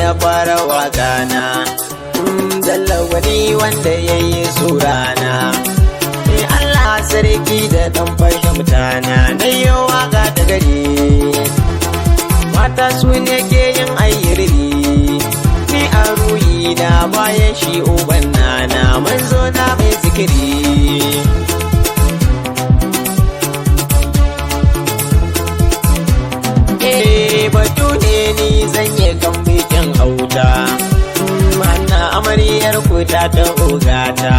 na fara wakana Jallawani wanda ya yi surana Allah sarki da ɗan fahimtana na yi waka da gari mata su ne ke yin ayyiri ni a ruhi na bayan shi uban nana manzo na mai zikiri batu ne ni zan yi kan bikin auta mana amaryar ku ta ogata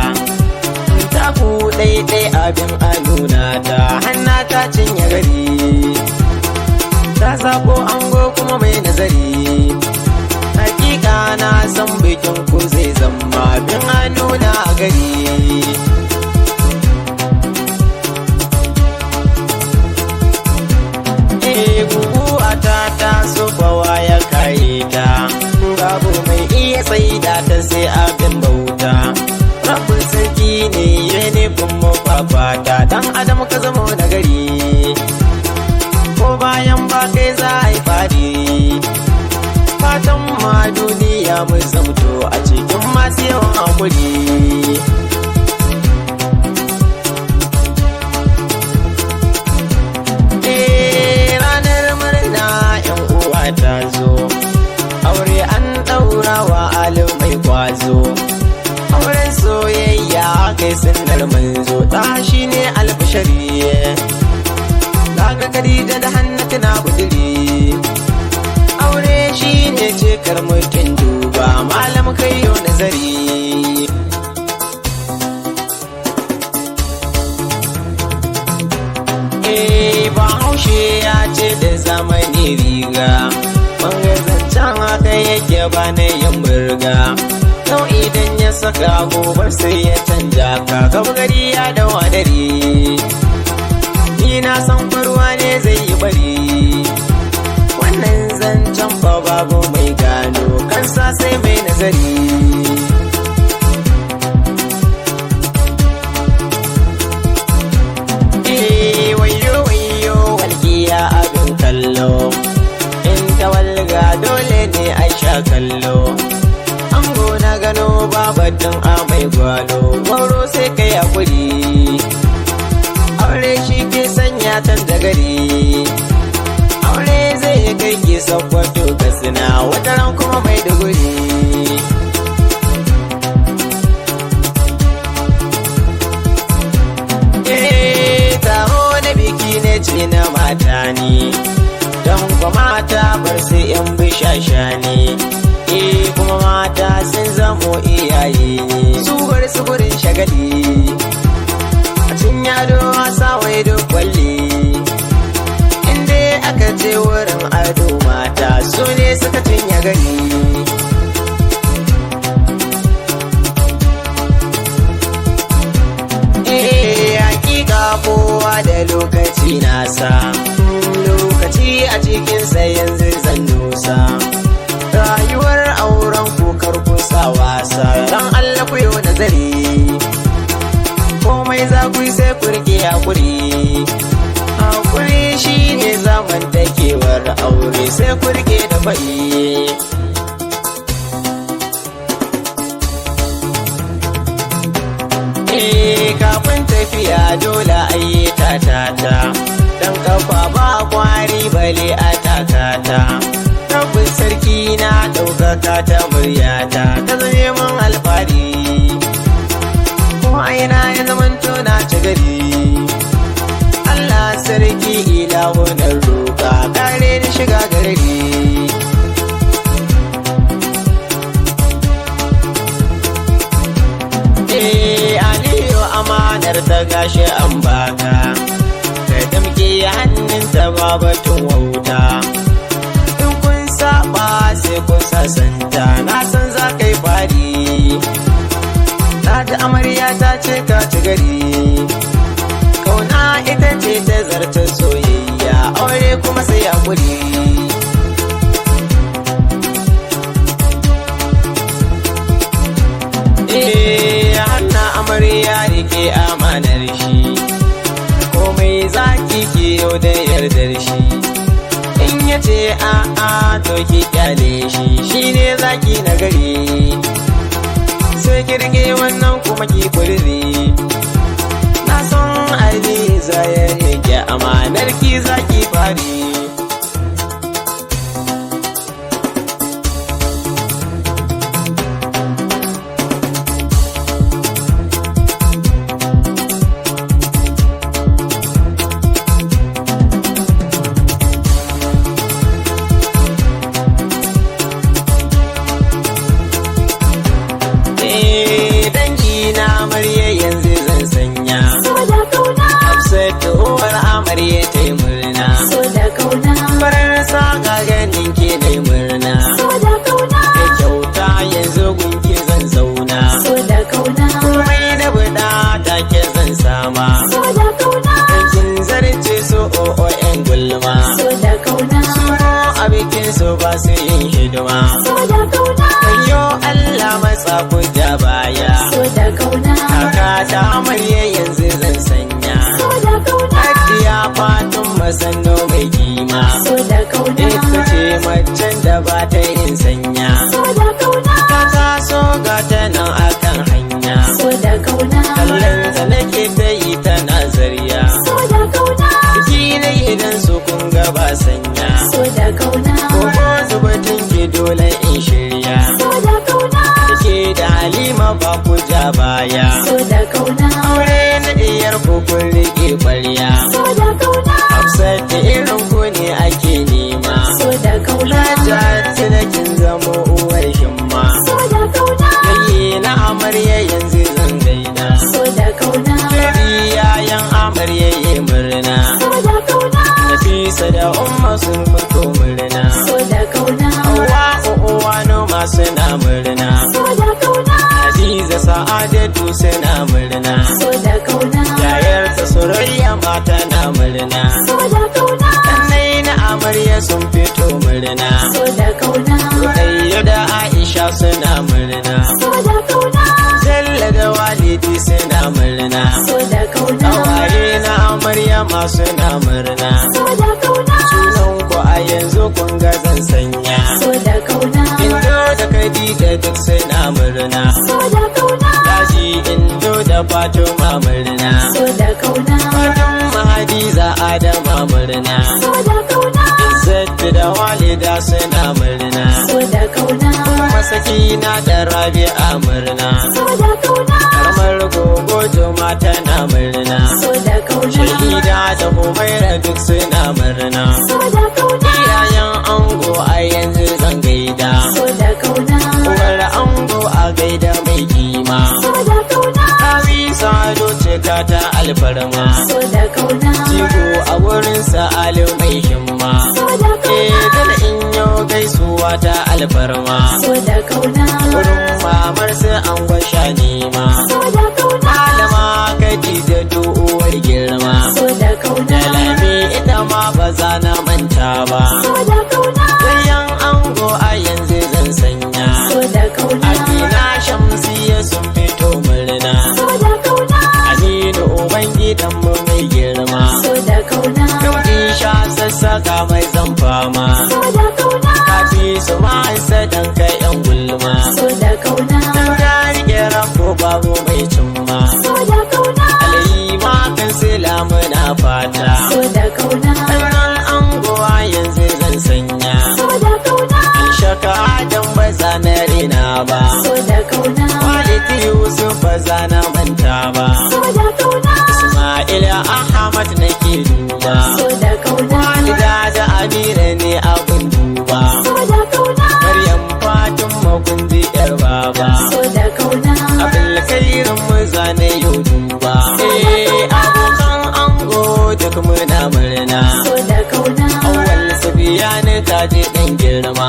ta ku ɗaiɗai abin a nuna ta hanna ta cinye gari ta sabo ango kuma mai nazari hakika na san bikin ku zai zama bin a nuna a gari ta so bawa ya kaye ta babu mai iya tsaida ta sai abin bauta rabin sarki ne ya nufin mafafata dan adam ka zama nagari ko bayan ba kai za a yi fadi fatan ma duniya mu zamto a cikin masu yawan hakuri ta zo aure an ɗaura wa alim mai kwazo auren soyayya kai sunnar manzo ta shi ne albashari daga Khadija da Hannatu na budiri aure shi ne cikar mutum duba malam kai yau nazari ba haushe ya ce da zamani riga zancen haka yake ba na yin burga yau idan ya saka gobar sai ya canja ka gari ya da wadari ni na san farwa ne zai yi bari wannan zancen fa babu mai gano kansa sai mai nazari walƙiya abin kallo walga dole ne a sha kallo ango na gano babatun a mai gwalo gwauro sai kai hakuri aure shi ke sanya tan da gari aure zai kai ki sakwato kasina wataran kuma mai duguri taro na biki ne ce na mata ne don kuma mata bar sai yan bishasha ne kuma mata sun zamo iyaye ne su bar su gurin shagali a cin yado wasa wai duk kwalle inda aka ce wurin ado mata su ne suka cinye gari hakika kowa da lokaci nasa lokaci a cikinsa yanzu zan dosa rayuwar auren kokar kusa wasa ran Allah ku yi nazari komai za ku yi sai ku rike hakuri hakuri shi ne zamantakewar aure sai ku rike da faɗi kafin tafiya dole ayi tatata dan kafa ba kwari bale a takata rabbin sarki na ɗaukaka ta muryata ta zame mun alfari ko aina ya zamanto na ci gari Allah sarki ilahu na roƙa kare ni shiga garari Aliyu amanar ta gashi an baka ka damke hannunta babatun wauta in kun saba sai kun sasanta na san za ka yi fari ta ji amarya ta ce ka ci gari kauna ita ce ta zarta soyayya aure kuma sai hakuri amarya rike amanar shi komai zaki ke yau da yardar shi in ya ce a'a to ki kyale shi, shine zaki na gari, sai kirge wannan kuma ki kurri. Na san Ali za ya rike amanar ki zaki fari. Amarya yanzu zan sanya, so da kauna, Hafsat uwar amarya ta yi murna, so da kauna, farar saka ganin ke na yi murna, so da kauna, da kyauta yanzu gunki zan zauna, so da kauna, komai na buɗa take zan sama, so da kauna, kin zarce so o'o yan gulma, so da kauna, su a bikin su ba su yin hidima, so da kauna, wayo Allah matsa ku ja baya, so da kauna, kaka ta amarya yanzu zan sanya, so da kauna, Hajiya fatun masando mai kima, so da kauna, ita ce macen da ba ta yin sanya, so da kauna, ta taso ga ta nan akan hanya, so da kauna, kallon ta nake ta yi tana zariya, so da kauna, ki na idan su kun ga ba sanya, so da kauna, ko zubatin ki dole in shirya, so da kauna, da ke da Halima ba ku ja baya, so da kauna, aure na diyar ku kun rike kwarya, so da kauna, Hafsat da irin ku ne ake nema, so da kauna, Hajjati da kin zamo uwar himma, so da kauna, yayi na amarya yanzu zan gaida, so da kauna, yayan amarya yi murna, so da kauna, Nafisa da Umma sun fito murna, so da kauna, Hauwa uwa noma suna murna, so da kauna, Hadiza Sa'adatu suna murna, so da kauna, yayarta Surayya ma tana murna, so da kauna, kannai na amarya sun fito murna, so da kauna, Rukayya da Aisha suna murna, so da kauna, Jalla da Walidi suna murna, so da kauna, Kawaye na amarya ma suna murna, so da kauna, sunan ku a yanzu kun ga zan sanya, so da kauna, Indo da Khadija duk suna murna, so da kauna, Gaji Indo da Fatima murna, so da kauna, Fatima Hadiza Adama murna, so da kauna, Izzat da Walida suna murna, so da kauna, Masakina da Rabi'a murna, so da kauna, Karamar Gogojo ma tana murna, so da kauna, Shahida da Humaira duk suna murna, so da kauna, iyayen ango a yanzu zan gaida, so da kauna, uwar ango a gaida mai kima, so da kauna, Kawi Sado cika ta alfarma, so da kauna, jigo a wurin sa'alu mai himma, so da kauna, dala in yau gaisuwa ta alfarma, so da kauna, wurin mamar su an gwasha nema, so da kauna, malama Khadija uwar girma, so da kauna, Lami ita ma ba za na manta ba, so da kauna, yayan ango a yanzu zan sanya, so da kauna, Amina Shamsiya sun fito murna, so da kauna, Aminu ubangidan mu mai girma, so da kauna, Yau sha sassaka mai zan fama, so da kauna, kafi su ma'ansa dan kai yan gulma, so da kauna, dan ka rike rako babu mai cimma, so da kauna, alayi ma kan sila muna fata, so da kauna, sannan angowa yanzu zan sanya, so da kauna, an shaka dan ba za na rena ba, so da kauna, Walidi Yusuf ba za na manta ba, so da kauna, Ismaila Ahmad nake duba, so da kauna, Walida da Amira ne abun duba, so da kauna, Maryam Fatima kun ji yar baba, so da kauna, Abdulkairin mu zane yau duba, abokan ango duk muna murna, so da kauna, Awwal Sufiyani ta je dan girma,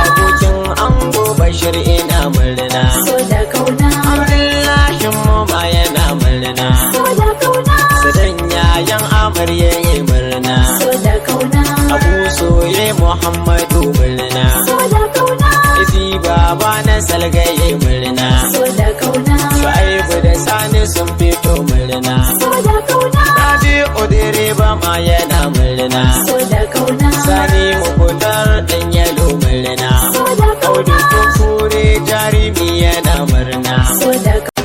abokin ango Bashir ina murna, so da kauna, Abdullahi mu ma yana murna, so da kauna, Sadan yayan amarya yi murna, so da kauna, Abu soye Muhammadu murna, so da kauna, Isi baba na salga yi murna, so da kauna, Shu'aibu da Sani sun fito murna, so da kauna, Rabi'u direba ma yana murna, so da kauna, Sani da